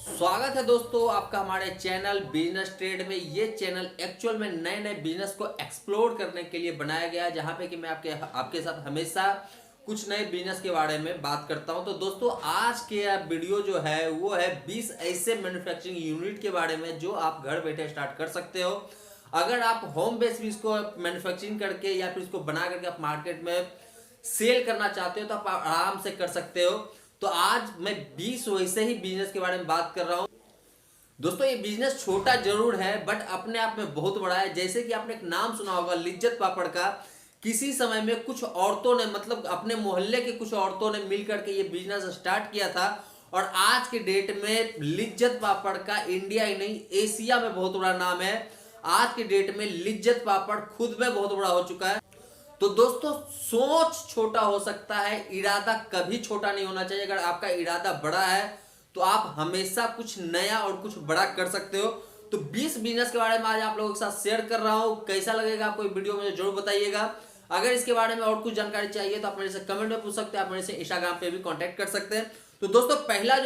स्वागत है दोस्तों आपका हमारे चैनल बिजनेस ट्रेड में। ये चैनल एक्चुअल में नए नए बिजनेस को एक्सप्लोर करने के लिए बनाया गया है, जहां पे कि मैं आपके साथ हमेशा कुछ नए बिजनेस के बारे में बात करता हूं। तो दोस्तों आज के वीडियो जो है वो है 20 ऐसे मैन्युफैक्चरिंग यूनिट के बारे में जो आप घर बैठे स्टार्ट कर सकते हो। अगर आप होम बेस भी इसको मैन्युफैक्चरिंग करके या फिर इसको बना करके आप मार्केट में सेल करना चाहते हो तो आप आराम से कर सकते हो। तो आज मैं 20 वैसे ही बिजनेस के बारे में बात कर रहा हूं। दोस्तों ये बिजनेस छोटा जरूर है बट अपने आप में बहुत बड़ा है। जैसे कि आपने एक नाम सुना होगा लिज्जत पापड़ का। किसी समय में कुछ औरतों ने मतलब अपने मोहल्ले के कुछ औरतों ने मिलकर के ये बिजनेस स्टार्ट किया था और आज के डेट में लिज्जत पापड़ का इंडिया ही नहीं एशिया में बहुत बड़ा नाम है। आज के डेट में लिज्जत पापड़ खुद में बहुत बड़ा हो चुका है। तो दोस्तों सोच छोटा हो सकता है, इरादा कभी छोटा नहीं होना चाहिए। अगर आपका इरादा बड़ा है तो आप हमेशा कुछ नया और कुछ बड़ा कर सकते हो। तो 20 बिजनेस के बारे में आज आप लोगों के साथ शेयर कर रहा हूं। कैसा लगेगा आपको वीडियो मुझे जरूर बताइएगा। अगर इसके बारे में और कुछ जानकारी चाहिए तो आप मेरे से कमेंट में पूछ सकते हैं, आप मेरे से इंस्टाग्राम पे भी कांटेक्ट कर सकते हैं। तो दोस्तों पहला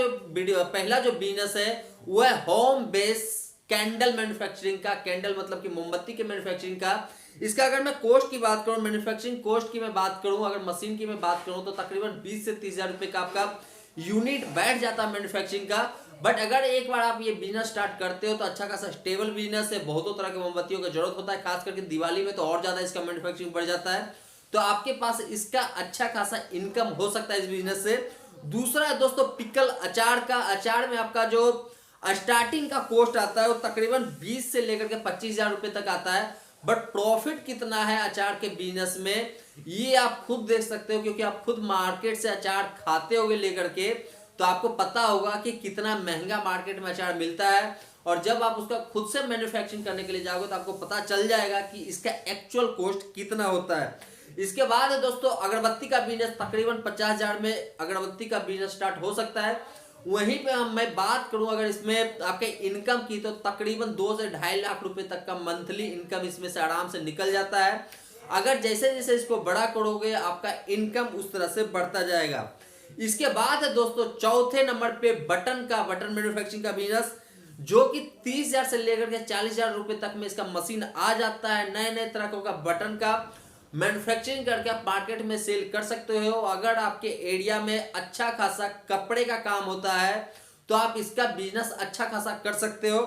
जो बिजनेस है वो है होम बेस कैंडल मैन्युफैक्चरिंग का। कैंडल मतलब कि मोमबत्ती के मैन्युफैक्चरिंग का। इसका अगर मैं कॉस्ट की बात करूं, मैन्युफैक्चरिंग कॉस्ट की मैं बात करूं, अगर मशीन की मैं बात करूं तो तकरीबन 20 से 30 हजार रुपए का आपका यूनिट बैठ जाता है मैन्युफैक्चरिंग का। बट अगर एक बार आप ये बिजनेस स्टार्ट करते हो तो अच्छा खासा स्टेबल बिजनेस है। बहुतों तरह के मोमबत्तियों की जरूरत होता है, खास करके दिवाली में तो और ज्यादा इसका मैन्युफैक्चरिंग बढ़ जाता है। तो आपके पास इसका अच्छा खासा इनकम हो सकता है इस बिजनेस से। दूसरा है दोस्तों पिकल अचार का। अचार में आपका जो स्टार्टिंग का कॉस्ट आता है वो तकरीबन 20 से लेकर के 25 हजार रुपए तक आता है। बट प्रॉफिट कितना है अचार के बिजनेस में ये आप खुद देख सकते हो, क्योंकि आप खुद मार्केट से अचार खाते होगे लेकर के, तो आपको पता होगा कि कितना महंगा मार्केट में अचार मिलता है। और जब आप उसका खुद से मैन्युफैक्चरिंग करने के लिए जाओगे तो आपको पता चल जाएगा कि इसका एक्चुअल कॉस्ट कितना होता है। इसके बाद है दोस्तों अगरबत्ती का बिजनेस। तकरीबन 50 हजार में अगरबत्ती का बिजनेस स्टार्ट हो सकता है। वहीं पे मैं बात करूं अगर इसमें आपके इनकम की तो तकरीबन 2 से 2.5 लाख रुपए तक का मंथली इनकम इसमें से आराम से निकल जाता है। अगर जैसे जैसे इसको बड़ा करोगे आपका इनकम उस तरह से बढ़ता जाएगा। इसके बाद है दोस्तों चौथे नंबर पे बटन मैन्युफैक्चरिंग का बिजनेस, जो कि 30 हजार से लेकर के 40 हजार रुपए तक में इसका मशीन आ जाता है। नए नए तरह का बटन का मैन्युफैक्चरिंग करके आप मार्केट में सेल कर सकते हो। अगर आपके एरिया में अच्छा खासा कपड़े का काम होता है तो आप इसका बिजनेस अच्छा खासा कर सकते हो।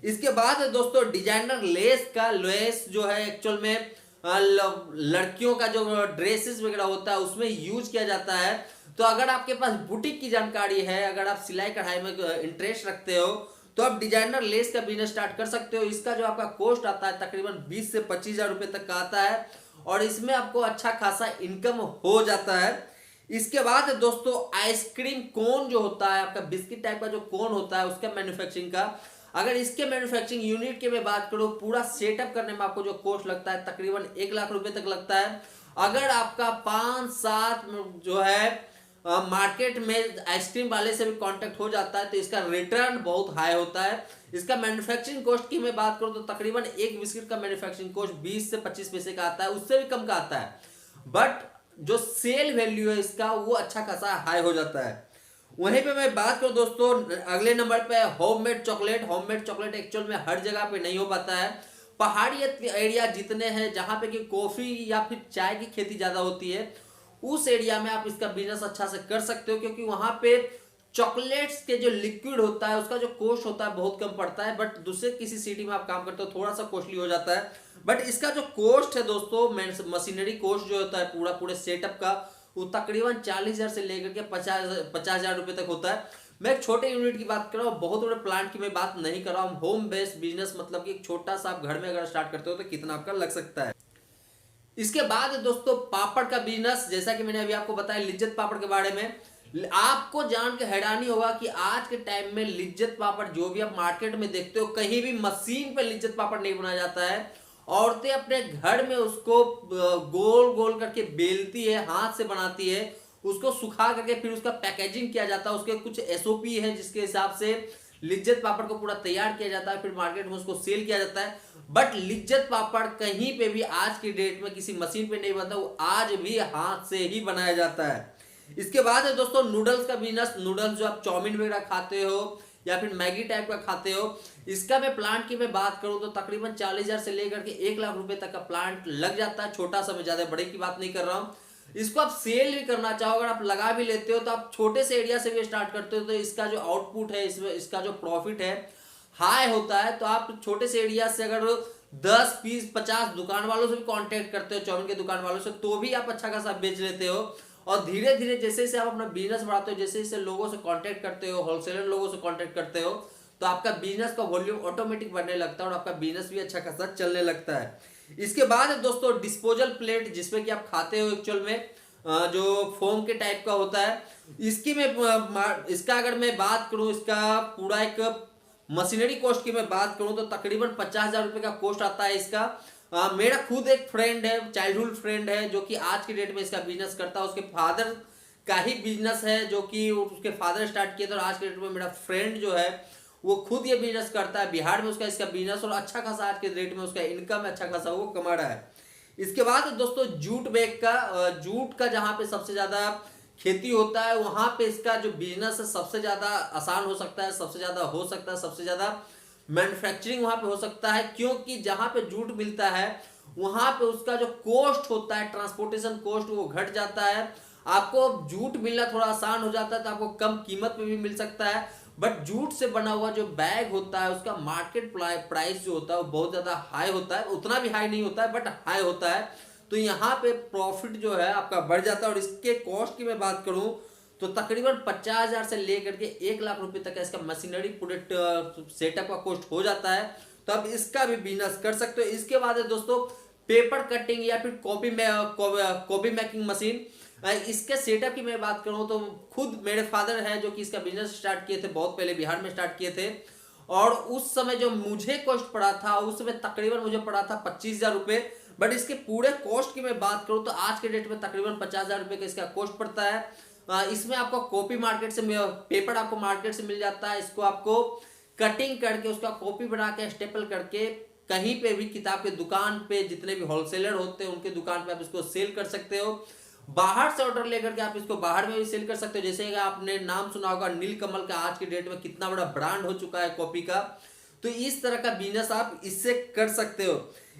इसके बाद है दोस्तों डिजाइनर लेस का। लेस जो है एक्चुअल में लड़कियों का जो ड्रेसेस वगैरह होता है उसमें यूज किया जाता है। तो अगर आपके पास बुटीक की जानकारी है, अगर आप सिलाई कढ़ाई में इंटरेस्ट रखते हो तो आप डिजाइनर लेस का बिजनेस स्टार्ट कर सकते हो। इसका जो आपका कॉस्ट आता है तकरीबन 20 से 25 हजार रुपए तक का आता है और इसमें आपको अच्छा खासा इनकम हो जाता है। इसके बाद दोस्तों आइसक्रीम कोन जो होता है, आपका बिस्किट टाइप का जो कोन होता है उसका मैन्युफैक्चरिंग का। अगर इसके मैन्युफैक्चरिंग यूनिट की मैं बात करूं, पूरा सेटअप करने में आपको जो कॉस्ट लगता है तकरीबन 1 लाख रुपए तक लगता है। अगर आपका 5-7 जो है मार्केट में आइसक्रीम वाले से भी कांटेक्ट हो जाता है तो इसका रिटर्न बहुत हाई होता है। इसका मैन्युफैक्चरिंग कॉस्ट की मैं बात करूं तो तकरीबन एक बिस्किट का मैन्युफैक्चरिंग कॉस्ट 20 से 25 पैसे का आता है, उससे भी कम का आता है। बट जो सेल वैल्यू है इसका वो अच्छा खासा हाई हो जाता है। वहीं पे मैं बात करूं दोस्तों अगले नंबर पे homemade chocolate. Homemade chocolate actual में हर जगह पे नहीं हो पाता है। पहाड़ी एरिया जितने हैं जहां पे कि कॉफी या फिर चाय की खेती ज्यादा होती है उस एरिया में आप इसका बिजनेस अच्छा से कर सकते हो, क्योंकि वहां पे चॉकलेट्स के जो लिक्विड होता है उसका जो कॉस्ट होता है बहुत कम पड़ता है। बट दूसरे किसी सिटी में आप काम करते हो थोड़ा सा कॉस्टली हो जाता है। बट इसका जो कॉस्ट है दोस्तों मशीनरी कॉस्ट जो होता है पूरे सेटअप का वो तकरीबन 40 हजार से लेकर के 50 हजार रुपए तक होता है। मैं एक छोटे यूनिट की बात कर रहा हूँ, बहुत बड़े प्लांट की मैं बात नहीं कर रहा हूँ। होम बेस्ड बिजनेस मतलब कि एक छोटा सा आप घर में अगर स्टार्ट करते हो तो कितना आपका लग सकता है। इसके बाद दोस्तों पापड़ का बिजनेस। जैसा कि मैंने अभी आपको बताया लिज्जत पापड़ के बारे में, आपको जान के हैरानी होगा कि आज के टाइम में लिज्जत पापड़ जो भी आप मार्केट में देखते हो कहीं भी मशीन पे लिज्जत पापड़ नहीं बनाया जाता है। औरतें अपने घर में उसको गोल गोल करके बेलती है, हाथ से बनाती है, उसको सुखा करके फिर उसका पैकेजिंग किया जाता है। उसके कुछ एसओपी है जिसके हिसाब से लिज्जत पापड़ को पूरा तैयार किया जाता है, फिर मार्केट में उसको सेल किया जाता है। बट लिज्जत पापड़ कहीं पे भी आज की डेट में किसी मशीन पे नहीं बनता, वो आज भी हाथ से ही बनाया जाता है। इसके बाद है दोस्तों नूडल्स का बिजनेस। नूडल्स जो आप चाउमीन वगैरह खाते हो या फिर मैगी टाइप का खाते हो, इसका मैं प्लांट की मैं बात करूं तो तकरीबन 40,000 से लेकर के 1 लाख रुपए तक का प्लांट लग जाता है। छोटा सा, मैं ज्यादा बड़े की बात नहीं कर रहा हूं। इसको आप सेल भी करना चाहो, अगर आप लगा भी लेते हो तो आप छोटे से एरिया से भी स्टार्ट करते हो तो इसका जो आउटपुट है, इसका जो प्रॉफिट है हाई होता है। तो आप छोटे से एरिया से अगर 10, 20, 50 दुकान वालों से भी कांटेक्ट करते हो, चाउमीन के दुकान वालों से, तो भी आप अच्छा खासा बेच लेते हो। और धीरे धीरे जैसे जैसे आप अपना बिजनेस बढ़ाते हो, जैसे जैसे लोगों से कांटेक्ट करते हो, होलसेलर लोगों से कांटेक्ट करते हो, तो आपका बिजनेस का वॉल्यूम ऑटोमेटिक बढ़ने लगता है और आपका बिजनेस भी अच्छा खासा चलने लगता है। इसके बाद दोस्तों डिस्पोजल प्लेट, जिसमें कि आप खाते हो एक्चुअल में, जो फोम के टाइप का होता है, इसकी मैं इसका अगर मैं बात करूं, इसका पूरा एक मशीनरी कॉस्ट की मैं बात करूं तो तकरीबन 50,000 रुपए का कॉस्ट आता है इसका। मेरा खुद एक फ्रेंड है, चाइल्डहुड फ्रेंड है, जो कि आज की डेट में इसका बिजनेस करता है। उसके फादर का ही बिजनेस है, जो कि उसके फादर स्टार्ट किया था, और आज के डेट में मेरा फ्रेंड जो है वो खुद ये बिजनेस करता है। बिहार में उसका इसका बिजनेस, और अच्छा खासा आज के डेट में उसका इनकम अच्छा खासा वो कमा रहा है। इसके बाद दोस्तों जूट बैग का, जूट का जहां पे सबसे ज्यादा खेती होता है, वहां पे इसका जो बिजनेस है सबसे ज्यादा आसान हो सकता है, सबसे ज्यादा हो सकता है, सबसे ज्यादा मैन्युफैक्चरिंग वहां पे हो सकता है। क्योंकि जहां पे जूट मिलता है वहां पे उसका जो कॉस्ट होता है, ट्रांसपोर्टेशन कॉस्ट, वो घट जाता है। आपको जूट मिलना थोड़ा आसान हो जाता है, तो आपको कम कीमत में भी मिल सकता है। बट जूट से बना हुआ जो बैग होता है उसका मार्केट प्राइस जो होता है वो बहुत ज्यादा हाई होता है। उतना भी हाई नहीं होता है बट हाई होता है। तो यहाँ पे प्रॉफिट जो है आपका बढ़ जाता है। और इसके कॉस्ट की मैं बात करूं तो तकरीबन 50,000 से लेकर के 1 लाख रुपए तक का इसका मशीनरी प्रोडक्ट सेटअप का कॉस्ट हो जाता है। तो आप इसका भी बिजनेस कर सकते हो। इसके बाद है दोस्तों पेपर कटिंग या फिर कॉपी मेकिंग मशीन। इसके सेटअप की मैं बात करूं तो खुद मेरे फादर है जो कि इसका बिजनेस स्टार्ट किए थे, बहुत पहले बिहार में स्टार्ट किए थे। और उस समय जो मुझे कॉस्ट पड़ा था, उस समय तकरीबन मुझे पड़ा था 25,000 रुपए। बट इसके पूरे कॉस्ट की मैं बात करूं तो आज के डेट में तकरीबन 50,000 रुपए का इसका कॉस्ट पड़ता है। इसमें आपको कॉपी मार्केट से, पेपर आपको मार्केट से मिल जाता है। इसको आपको कटिंग करके उसका कॉपी बना के स्टेपल करके कहीं पे भी, किताब के दुकान पे, जितने भी होलसेलर होते हैं उनके दुकान पे आप इसको सेल कर सकते हो। बाहर से ऑर्डर लेकर के आप इसको बाहर में भी सेल कर सकते हो। जैसे आपने नाम सुना होगा नीलकमल का, आज की डेट में कितना बड़ा ब्रांड हो चुका है कॉपी का। तो इस तरह का बिजनेस आप इससे कर सकते हो।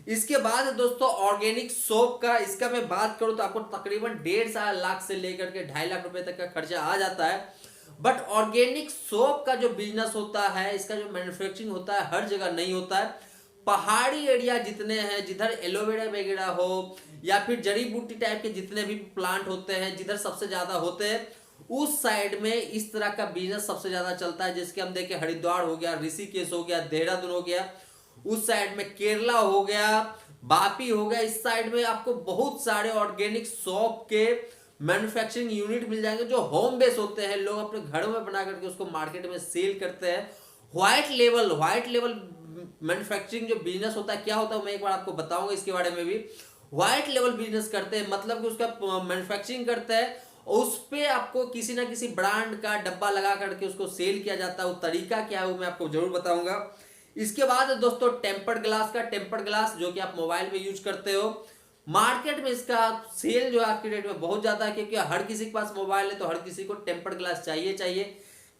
इसके बाद दोस्तों ऑर्गेनिक सोप का, इसका मैं बात करूं तो आपको तकरीबन 1.5 लाख से लेकर के 2.5 लाख रुपए तक का खर्चा आ जाता है। बट ऑर्गेनिक सोप का जो बिजनेस होता है, इसका जो मैन्युफैक्चरिंग होता है, हर जगह नहीं होता है। पहाड़ी एरिया जितने हैं, जिधर एलोवेरा वगैरह हो या फिर जड़ी बूटी टाइप के जितने भी प्लांट होते हैं, जिधर सबसे ज्यादा होते हैं, उस साइड में इस तरह का बिजनेस सबसे ज्यादा चलता है। जैसे कि हम देखें हरिद्वार हो गया, ऋषिकेश हो गया, देहरादून हो गया, उस साइड में केरला हो गया, वापी हो गया, इस साइड में आपको बहुत सारे ऑर्गेनिक सोप के मैन्युफैक्चरिंग यूनिट मिल जाएंगे जो होम बेस होते हैं। लोग अपने घरों में बना करके उसको मार्केट में सेल करते हैं। व्हाइट लेवल मैन्युफैक्चरिंग जो बिजनेस होता है, क्या होता है मैं एक बार आपको बताऊंगा इसके बारे में भी। व्हाइट लेवल बिजनेस करते हैं, मतलब कि उसका मैन्युफैक्चरिंग करते हैं, उस पे आपको किसी ना किसी ब्रांड का डब्बा लगा करके उसको सेल किया जाता है। वो तरीका क्या है वो मैं आपको जरूर बताऊंगा। इसके बाद दोस्तों टेम्पर्ड ग्लास जो कि आप मोबाइल में यूज करते हो, मार्केट में इसका सेल जो आज की डेट में बहुत ज्यादा है। क्योंकि हर किसी के पास मोबाइल है तो हर किसी को टेम्पर्ड ग्लास चाहिए।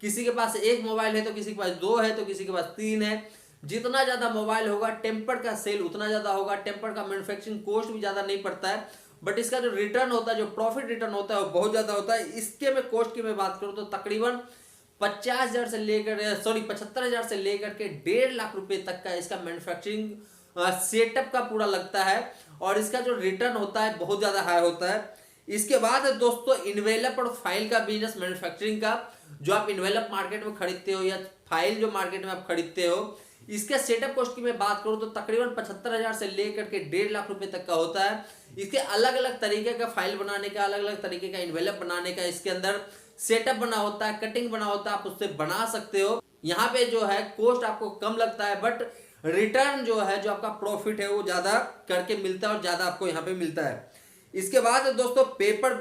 किसी के पास एक मोबाइल है तो किसी के पास 2 है तो किसी के पास 3 है। जितना ज्यादा मोबाइल होगा टेम्पर्ड का सेल उतना ज्यादा होगा। टेम्पर्ड का मैन्युफैक्चरिंग कॉस्ट भी ज्यादा नहीं पड़ता है, बट इसका जो रिटर्न होता है, जो प्रॉफिट रिटर्न होता है वो बहुत ज्यादा होता है। इसके मैं कॉस्ट की मैं बात करूं तो तकरीबन 75,000 से लेकर के 1.5 लाख रुपए तक का इसका मैन्युफैक्चरिंग सेटअप का पूरा लगता है। और इसका जो रिटर्न होता है बहुत ज्यादा हाई होता है। इसके बाद दोस्तों इन्वेलप और फाइल का बिजनेस मैन्युफैक्चरिंग का, जो आप इन्वेलप मार्केट में खरीदते हो या फाइल जो मार्केट में आप खरीदते हो, इसके सेटअप कॉस्ट की मैं बात करूं तो तकरीबन 75,000 से लेकर के 1.5 लाख रुपए तक का होता है। इसके अलग अलग तरीके का फाइल बनाने का, अलग अलग तरीके का इन्वेलप बनाने का इसके अंदर सेटअप बना होता है, कटिंग बना होता है, आप उससे बना सकते हो। यहाँ पे जो है कॉस्ट आपको कम लगता है, बट रिटर्न जो है, जो आपका प्रॉफिट है वो ज्यादा करके मिलता है और ज्यादा आपको यहाँ पे मिलता है। इसके बाद दोस्तों पेपर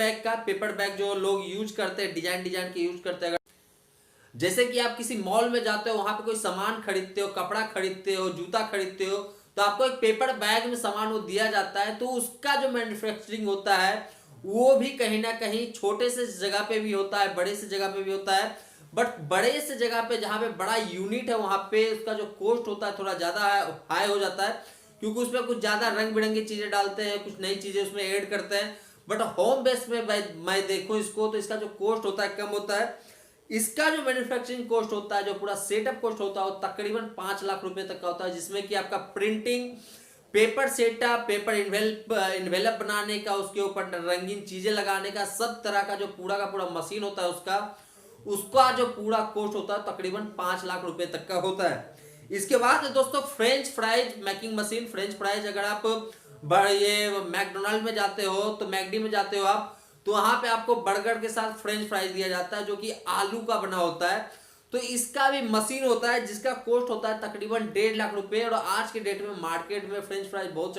बैग जो लोग यूज करते हैं, डिजाइन के यूज करते हैं। जैसे कि आप किसी मॉल में जाते हो, वहां पे कोई सामान खरीदते हो, कपड़ा खरीदते हो, जूता खरीदते हो, तो आपको एक पेपर बैग में सामान वो दिया जाता है। तो उसका जो मैन्युफैक्चरिंग होता है वो भी कहीं ना कहीं छोटे से जगह पे भी होता है, बड़े से जगह पे भी होता है। बट बड़े से जगह पे जहाँ पे बड़ा यूनिट है वहां पे उसका जो कॉस्ट होता है थोड़ा ज्यादा हाई हो जाता है, क्योंकि उसमें कुछ ज्यादा रंग बिरंगी चीजें डालते हैं, कुछ नई चीजें उसमें ऐड करते हैं। बट होम बेस में मैं देखूं इसको तो इसका जो कॉस्ट होता है कम होता है। इसका जो मैन्युफैक्चरिंग कॉस्ट होता है, जो पूरा सेटअप कॉस्ट होता है वो तकरीबन 5 लाख रुपए तक का होता है, जिसमें कि आपका printing, paper setup, paper envelope बनाने का, उसके ऊपर रंगीन चीजें लगाने का, सब तरह का जो पूरा का पूरा मशीन होता है उसका जो पूरा कॉस्ट होता है तकरीबन 5 लाख रुपए तक का होता है। इसके बाद दोस्तों French fries making machine. French fries अगर आप ये मैकडोनाल्ड में जाते हो तो मैकडी में जाते हो आप, तो वहां पे आपको बर्गर के साथ फ्रेंच फ्राइज दिया जाता है जो कि आलू का बना होता है। तो इसका भी मशीन होता है जिसका कॉस्ट होता है तकरीबन 1.5 लाख रुपए। और आज के डेट में मार्केट में फ्रेंच फ्राइज बहुत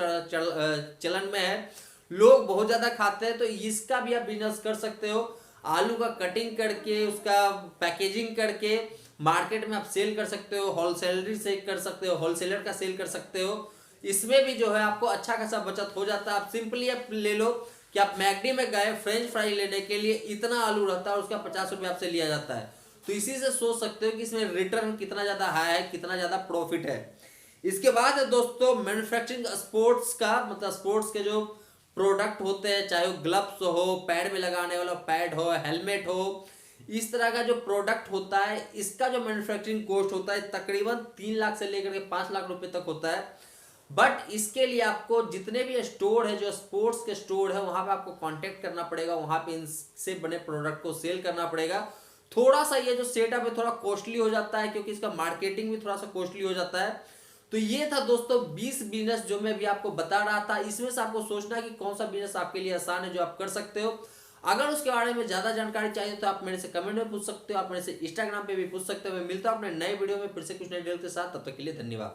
चलन में है, लोग बहुत ज्यादा खाते हैं। तो इसका भी आप बिजनेस कर सकते हो, आलू का कटिंग करके उसका पैकेजिंग करके मार्केट में आप सेल कर सकते हो, होलसेलर से कर सकते हो, होलसेलर का सेल कर सकते हो। इसमें भी जो है आपको अच्छा खासा बचत हो जाता है। आप सिंपली आप ले लो कि आप मैकडी में गए फ्रेंच फ्राई लेने के लिए, इतना आलू रहता है और उसका 50 रुपये आपसे लिया जाता है। तो इसी से सोच सकते हो कि इसमें रिटर्न कितना ज्यादा हाई है, कितना ज्यादा प्रॉफिट है। इसके बाद दोस्तों मैन्युफैक्चरिंग स्पोर्ट्स का, मतलब स्पोर्ट्स के जो प्रोडक्ट होते हैं, चाहे वो ग्लव्स हो, पैड में लगाने वाला पैड हो, हेलमेट हो, इस तरह का जो प्रोडक्ट होता है इसका जो मैन्युफैक्चरिंग कॉस्ट होता है तकरीबन 3 लाख से लेकर के 5 लाख रुपए तक होता है। बट इसके लिए आपको जितने भी स्टोर है, जो स्पोर्ट्स के स्टोर है, वहां पे आपको कांटेक्ट करना पड़ेगा, वहां पे इनसे बने प्रोडक्ट को सेल करना पड़ेगा। थोड़ा सा ये जो सेटअप है थोड़ा कॉस्टली हो जाता है, क्योंकि इसका मार्केटिंग भी थोड़ा सा कॉस्टली हो जाता है। तो ये था दोस्तों 20 बिजनेस जो मैं भी आपको बता रहा था। इसमें से आपको सोचना कि कौन सा बिजनेस आपके लिए आसान है जो आप कर सकते हो। अगर उसके बारे में ज्यादा जानकारी चाहिए तो आप मेरे से कमेंट में पूछ सकते हो, आप मेरे से इंस्टाग्राम पे भी पूछ सकते हो। मैं मिलता हूं अपने नए वीडियो में फिर से कुछ नए डिटेल के साथ, तब तक के लिए धन्यवाद।